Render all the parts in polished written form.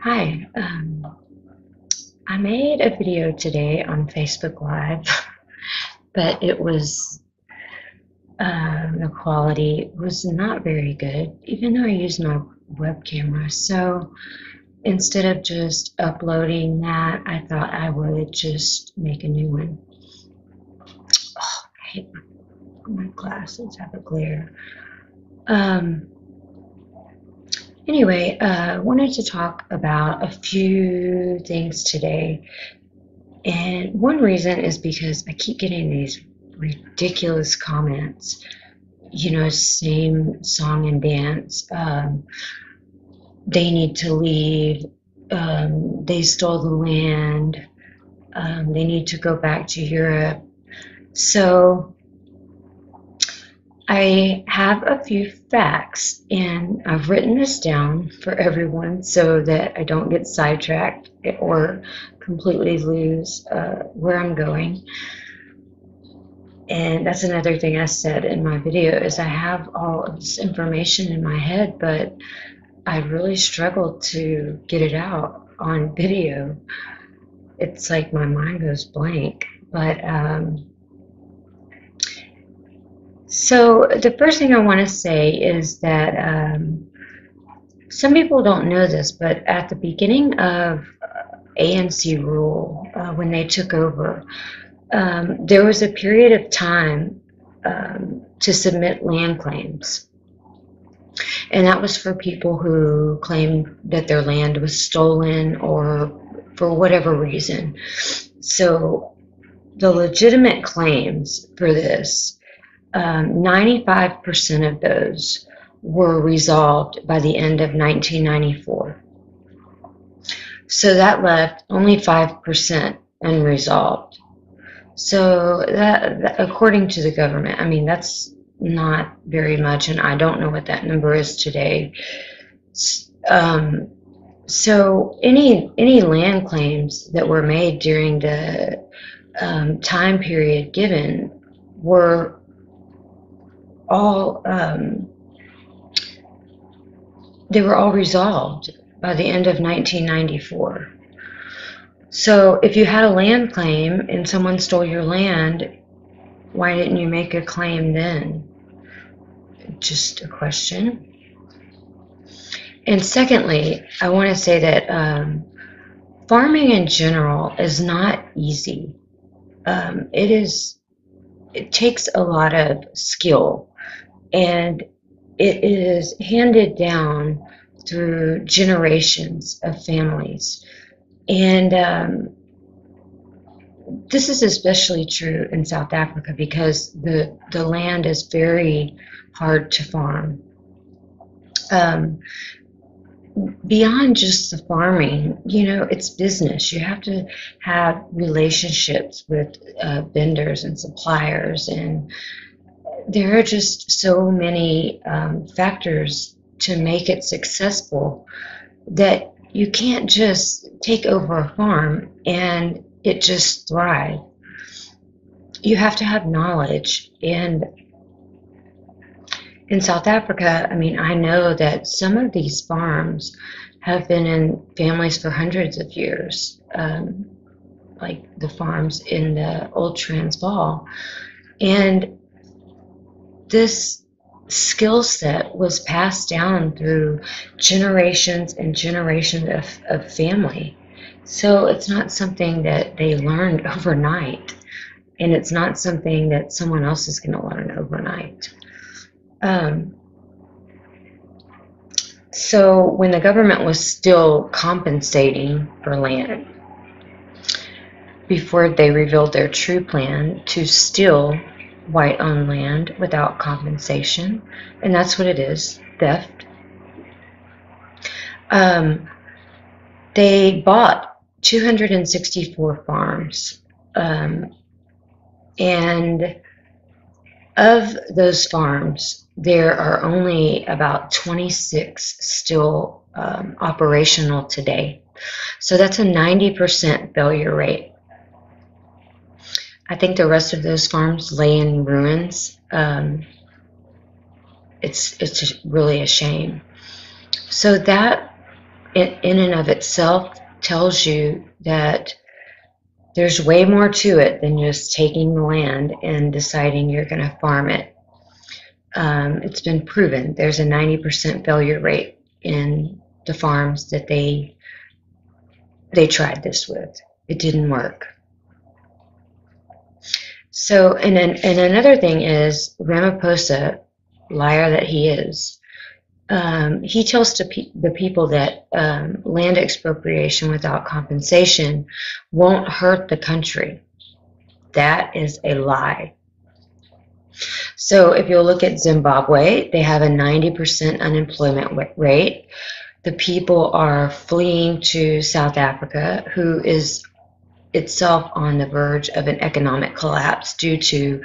Hi, I made a video today on Facebook Live, but the quality was not very good, even though I used my web camera. So instead of just uploading that, I thought I would just make a new one. Oh, I hate my glasses have a glare. Um, anyway, wanted to talk about a few things today. And one reason is because I keep getting these ridiculous comments, same song and dance. They need to leave. They stole the land. They need to go back to Europe. So I have a few facts, and I've written this down for everyone so that I don't get sidetracked or completely lose where I'm going. And that's another thing I said in my video is I have all of this information in my head, but I really struggled to get it out on video. It's like my mind goes blank. But so the first thing I want to say is that some people don't know this, but at the beginning of ANC rule, when they took over, there was a period of time to submit land claims. And that was for people who claimed that their land was stolen or for whatever reason. So the legitimate claims for this, 95% of those were resolved by the end of 1994. So that left only 5% unresolved. So that, according to the government, I mean, that's not very much, and I don't know what that number is today. So any land claims that were made during the time period given were all they were all resolved by the end of 1994. So if you had a land claim and someone stole your land, why didn't you make a claim then? Just a question. And secondly, I want to say that farming in general is not easy. It takes a lot of skill, and it is handed down through generations of families. And this is especially true in South Africa because the land is very hard to farm. Beyond just the farming, it's business. You have to have relationships with vendors and suppliers, and there are just so many factors to make it successful that you can't just take over a farm and it just thrive. You have to have knowledge. And in South Africa, I mean, I know that some of these farms have been in families for hundreds of years, like the farms in the old Transvaal. And this skill set was passed down through generations and generations of family. So it's not something that they learned overnight, and it's not something that someone else is going to learn overnight. So when the government was still compensating for land, before they revealed their true plan to steal white-owned land without compensation, and that's what it is, theft, they bought 264 farms, and of those farms, there are only about 26 still operational today. So that's a 90% failure rate. I think the rest of those farms lay in ruins. It's just really a shame. So that in and of itself tells you that there's way more to it than just taking the land and deciding you're going to farm it. It's been proven there's a 90% failure rate in the farms that they tried this with. It didn't work. So, and another thing is Ramaphosa, liar that he is, he tells the people that land expropriation without compensation won't hurt the country. That is a lie. So if you'll look at Zimbabwe, they have a 90% unemployment rate. The people are fleeing to South Africa, who is itself on the verge of an economic collapse due to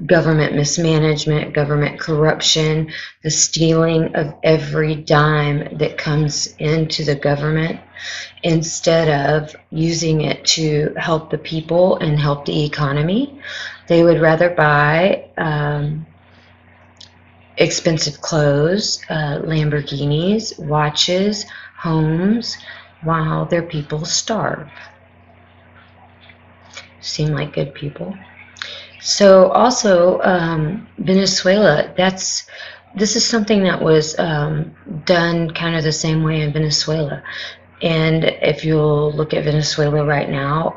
government mismanagement, government corruption, the stealing of every dime that comes into the government instead of using it to help the people and help the economy. They would rather buy expensive clothes, Lamborghinis, watches, homes, while their people starve. Seem like good people. So also Venezuela, this is something that was done kind of the same way in Venezuela. And if you'll look at Venezuela right now,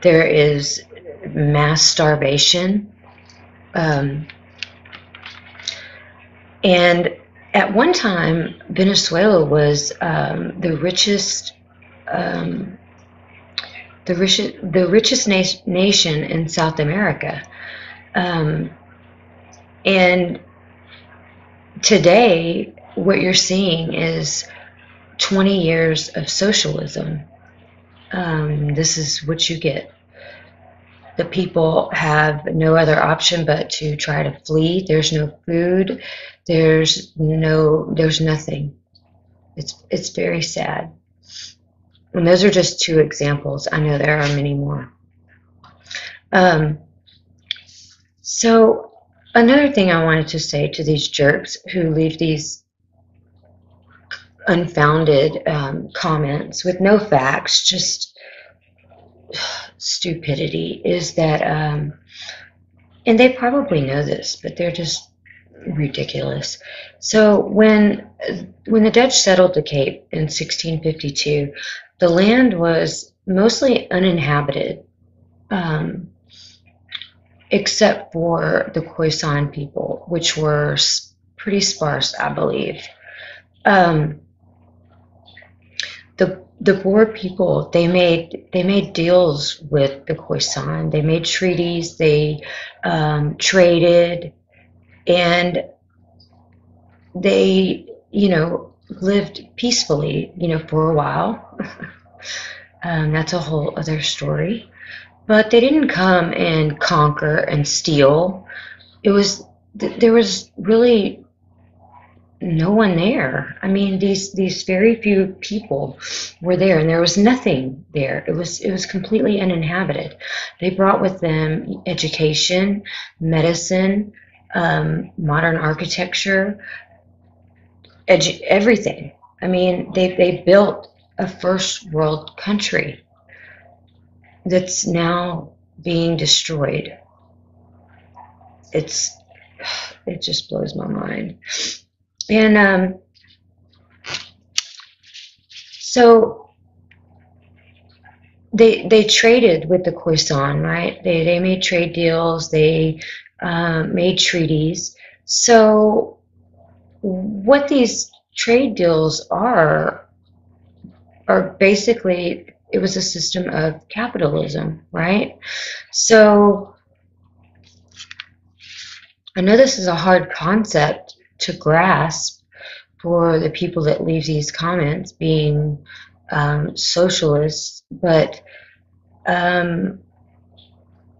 there is mass starvation. And at one time, Venezuela was the richest nation in South America. And today, what you're seeing is 20 years of socialism. This is what you get. The people have no other option but to try to flee. There's no food. There's nothing. It's very sad. And those are just two examples. I know there are many more. So another thing I wanted to say to these jerks who leave these unfounded comments with no facts, just stupidity, is that, and they probably know this, but they're just ridiculous. So when the Dutch settled the Cape in 1652, the land was mostly uninhabited, except for the Khoisan people, which were pretty sparse, I believe. The Boer people, they made deals with the Khoisan. They made treaties. They traded, and they, lived peacefully, for a while. That's a whole other story. But they didn't come and conquer and steal. There was really no one there. I mean, these very few people were there, and there was nothing there. It was completely uninhabited. They brought with them education, medicine, modern architecture, everything. I mean, they built a first world country that's now being destroyed. It just blows my mind. And so they traded with the Khoisan, right? They made trade deals. They made treaties. So what these trade deals are basically, it was a system of capitalism, right? So I know this is a hard concept to grasp for the people that leave these comments being socialists, but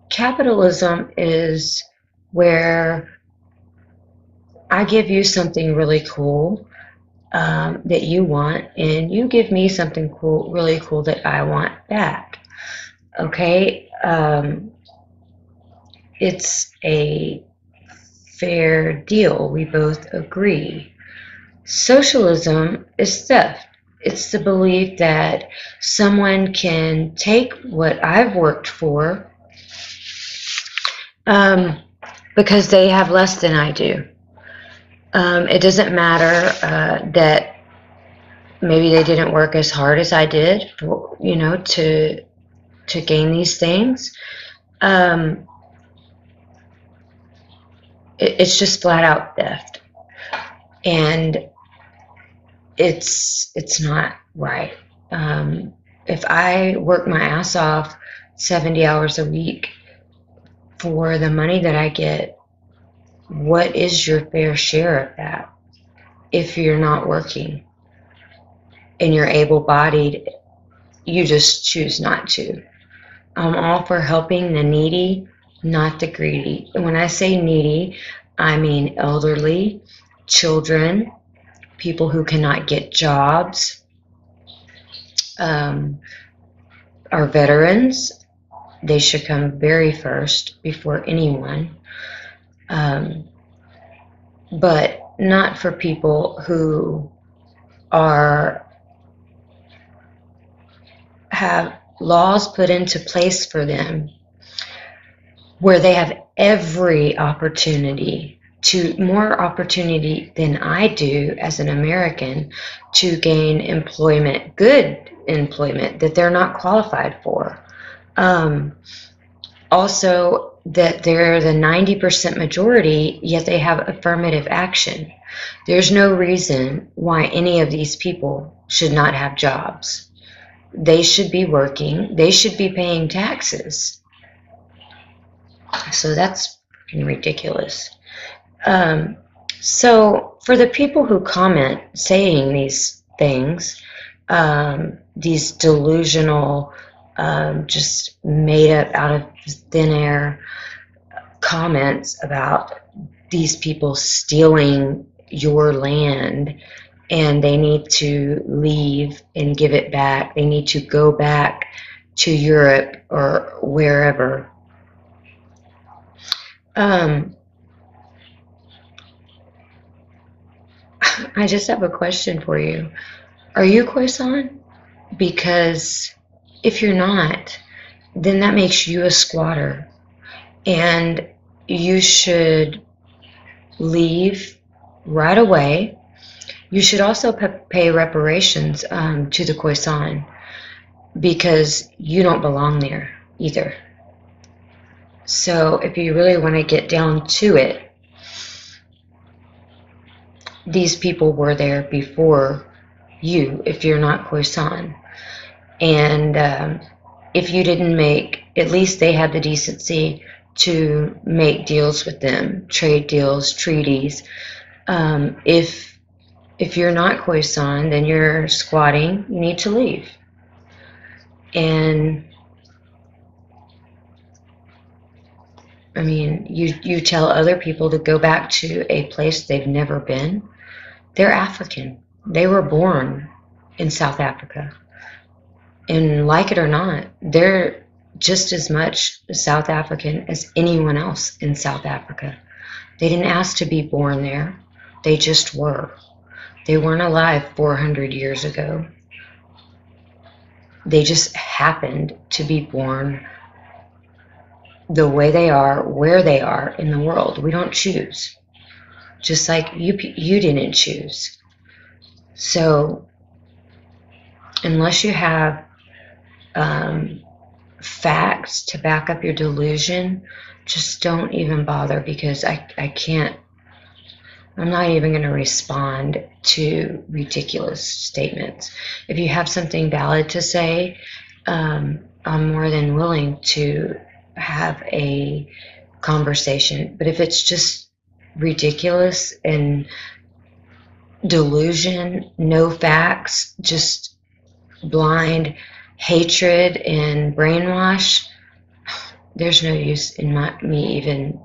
capitalism is where I give you something really cool that you want, and you give me something really cool that I want back. Okay? It's a fair deal. We both agree. Socialism is theft. it's the belief that someone can take what I've worked for because they have less than I do. It doesn't matter that maybe they didn't work as hard as I did, you know, to gain these things. It's just flat out theft, and it's not right. If I work my ass off 70 hours a week for the money that I get, what is your fair share of that? If you're not working and you're able-bodied, you just choose not to. I'm all for helping the needy, not the greedy. And when I say needy, I mean elderly, children, people who cannot get jobs, our veterans. They should come very first before anyone. But not for people who have laws put into place for them where they have every opportunity, more opportunity than I do as an American, to gain employment, good employment that they're not qualified for. Also, that they're the 90% majority, yet they have affirmative action. There's no reason why any of these people should not have jobs. They should be working. They should be paying taxes. So that's ridiculous. So for the people who comment saying these things, these delusional, just made up out of thin air comments about these people stealing your land and they need to leave and give it back. They need to go back to Europe or wherever. I just have a question for you. Are you Khoisan? Because if you're not, then that makes you a squatter. And you should leave right away. You should also pay reparations to the Khoisan, because you don't belong there either. So if you really want to get down to it, these people were there before you, if you're not Khoisan. And if you didn't make, at least they had the decency to make deals with them, trade deals, treaties. If you're not Khoisan, then you're squatting, you need to leave. And I mean, you tell other people to go back to a place they've never been. They're African. They were born in South Africa. And like it or not, they're just as much South African as anyone else in South Africa. They didn't ask to be born there. They just were. They weren't alive 400 years ago. They just happened to be born the way they are, where they are in the world. We don't choose. Just like you didn't choose. So unless you have facts to back up your delusion, just don't even bother, because I can't. I'm not even going to respond to ridiculous statements. If you have something valid to say, I'm more than willing to have a conversation. But if it's just ridiculous and delusion, no facts, just blind hatred and brainwash, there's no use in me even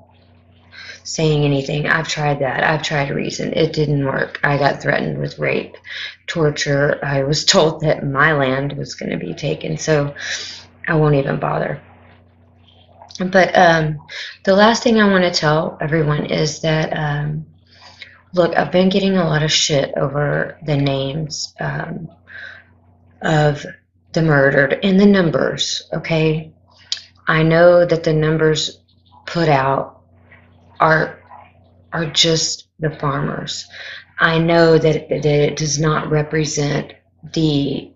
saying anything. I've tried that. I've tried reason. It didn't work. I got threatened with rape, torture. I was told that my land was going to be taken, so I won't even bother. But the last thing I want to tell everyone is that look, I've been getting a lot of shit over the names of the murdered and the numbers, okay? I know that the numbers put out are just the farmers. I know that it does not represent the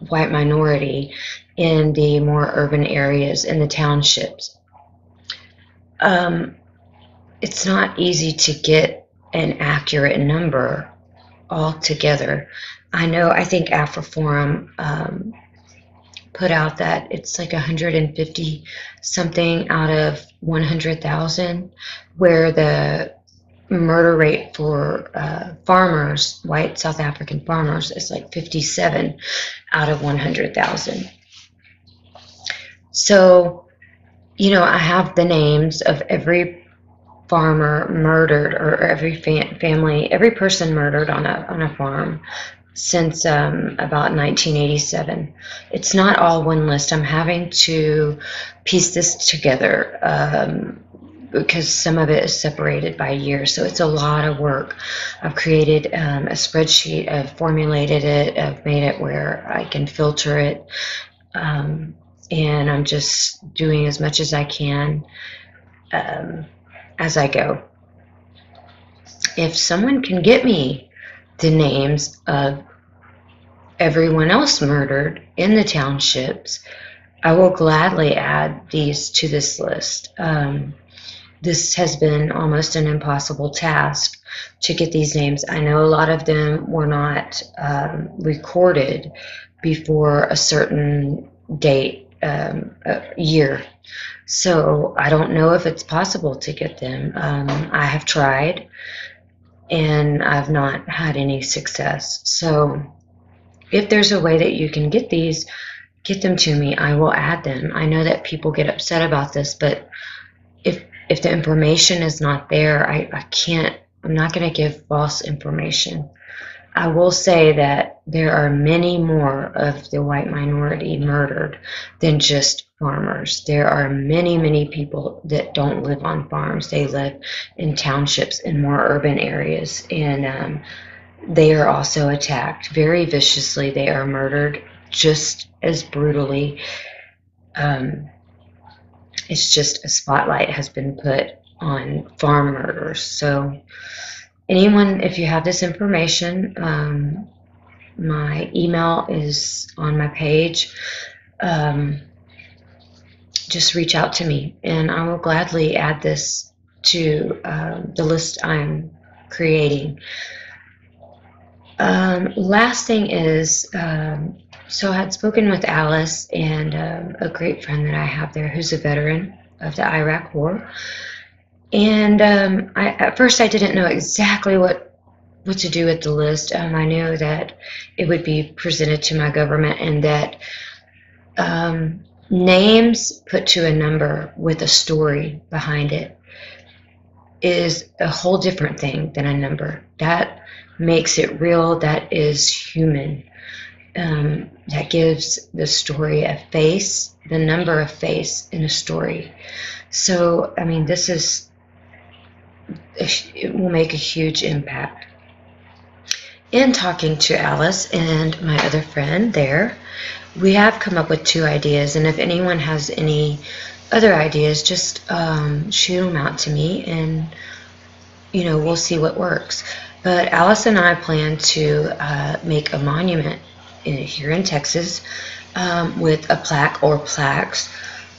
white minority in the more urban areas, in the townships. It's not easy to get an accurate number altogether. I think AfriForum put out that it's like 150 something out of 100,000, where the murder rate for farmers, white South African farmers, is like 57 out of 100,000. So, I have the names of every farmer murdered, or every family, every person murdered on a farm since about 1987. It's not all one list. I'm having to piece this together because some of it is separated by year, so it's a lot of work. I've created a spreadsheet, I've formulated it, I've made it where I can filter it, and I'm just doing as much as I can as I go. If someone can get me the names of everyone else murdered in the townships, I will gladly add these to this list. This has been almost an impossible task to get these names. I know a lot of them were not recorded before a certain date, year. So I don't know if it's possible to get them. I have tried, and I've not had any success. So if there's a way that you can get these, get them to me. I will add them. I know that people get upset about this, but if the information is not there, I'm not going to give false information. I will say that there are many more of the white minority murdered than just farmers. There are many, many people that don't live on farms. They live in townships in more urban areas, and they are also attacked very viciously. They are murdered just as brutally. It's just a spotlight has been put on farm murders. So anyone, if you have this information, my email is on my page. Just reach out to me, and I will gladly add this to the list I'm creating. Last thing is, so I had spoken with Alice and a great friend that I have there who's a veteran of the Iraq War. And at first I didn't know exactly what to do with the list. I knew that it would be presented to my government, and that names put to a number with a story behind it is a whole different thing than a number. That makes it real. That is human. That gives the story a face, the number a face in a story. So, I mean, it will make a huge impact. In talking to Alice and my other friend there, we have come up with 2 ideas, and if anyone has any other ideas, just shoot them out to me, and we'll see what works. But Alice and I plan to make a monument here in Texas with a plaque or plaques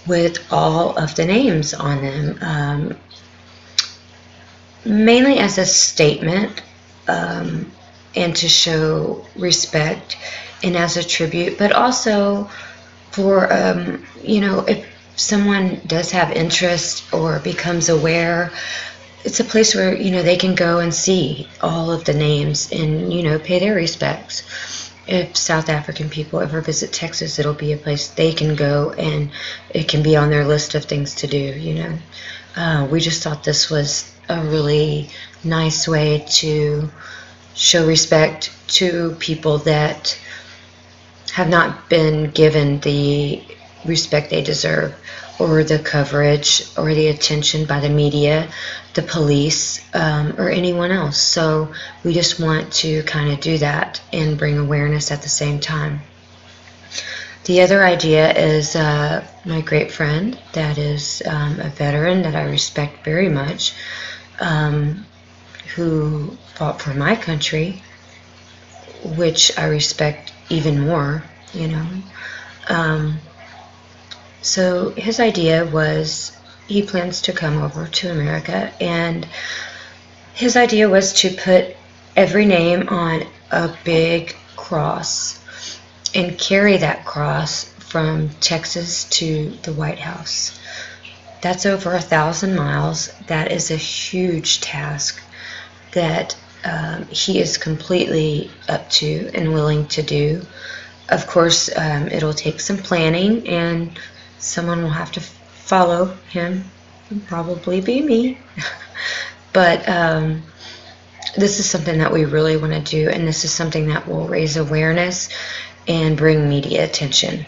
with all of the names on them, mainly as a statement and to show respect and as a tribute, but also for, if someone does have interest or becomes aware, it's a place where, they can go and see all of the names and, pay their respects. If South African people ever visit Texas, it'll be a place they can go, and it can be on their list of things to do, We just thought this was a really nice way to show respect to people that have not been given the respect they deserve, or the coverage or the attention by the media, the police, or anyone else. So we just want to kind of do that and bring awareness at the same time. The other idea is my great friend that is a veteran that I respect very much, who fought for my country, which I respect even more, you know. So his idea was he plans to come over to America, and his idea was to put every name on a big cross and carry that cross from Texas to the White House. That's over 1,000 miles. That is a huge task that he is completely up to and willing to do. Of course, it'll take some planning, and someone will have to follow him, probably be me. But this is something that we really want to do, and this is something that will raise awareness and bring media attention.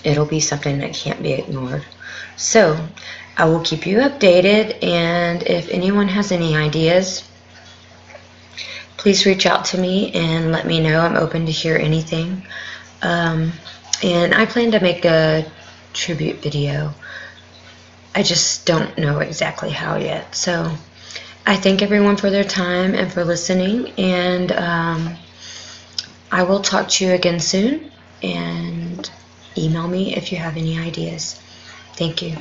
It'll be something that can't be ignored. So I will keep you updated, and if anyone has any ideas, please reach out to me and let me know. I'm open to hear anything. And I plan to make a tribute video. I just don't know exactly how yet. So I thank everyone for their time and for listening, and I will talk to you again soon, and email me if you have any ideas. Thank you.